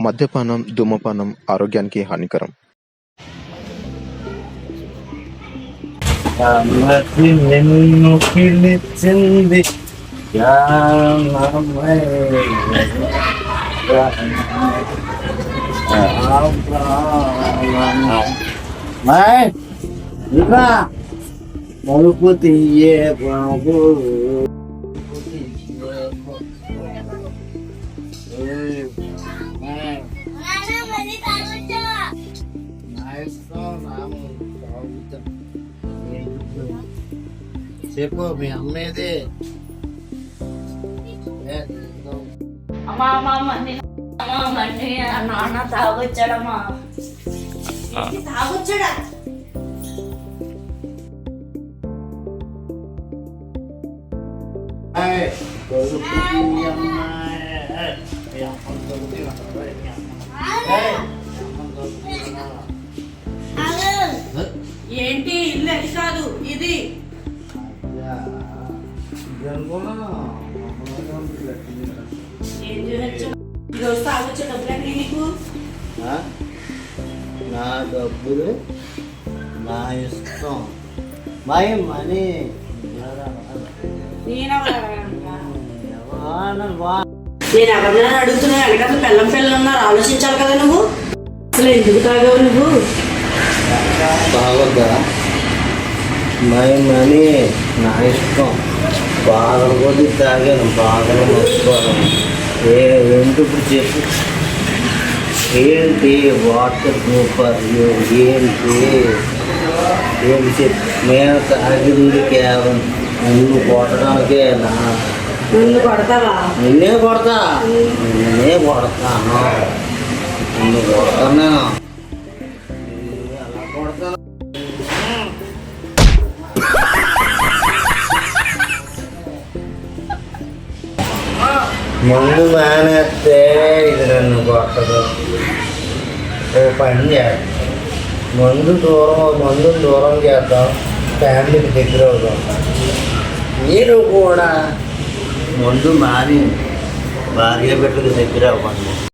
మద్యపానం, ధూమపానం ఆరోగ్యానికి హానికరం. నిన్ను పిలిచింది మలుపు తీయే బాబు చెప్పు మీ అమ్మేది నాన్న తాగొచ్చాడమ్మా. తాగొచ్చాడా? ఏంటి ఇల్లు అది కాదు ఇది. ఈరోజు తాగొచ్చే డబ్బులండి నీకు? నా డబ్బులు నా ఇష్టం. మై మనీ నేను ఎవరినైనా అడుగుతున్నా. వెనకాల పిల్లం పిల్లలు ఉన్నారు, ఆలోచించాలి కదా నువ్వు. అసలు ఎందుకు తాగావు నువ్వు? బాగొద్దా? మై మనీ నా ఇష్టం. బాధలు కొద్ది తాగాను, బాధలు మర్చిపోను. ఎందుకు ఇప్పుడు చెప్పు ఏంటి? వాటర్ సూపర్ ఏంటి చెప్పు. నేను తాగింది కేవలం నిన్ను కొట్టడానికే. నిన్ను కొడతావా? నిన్నే కొడతాను. నిన్ను కొడతాను నేను. ఎలా కొడతాను? ముందు మానేస్తే ఇది నన్ను కొట్టదు. ఓ పని చేద్దాం, మందుని దూరం చేద్దాం, ఫ్యామిలీకి దగ్గర అవుదాం. మీరు కూడా మందు మాని భార్య బిడ్డకు దగ్గర అవ్వండి.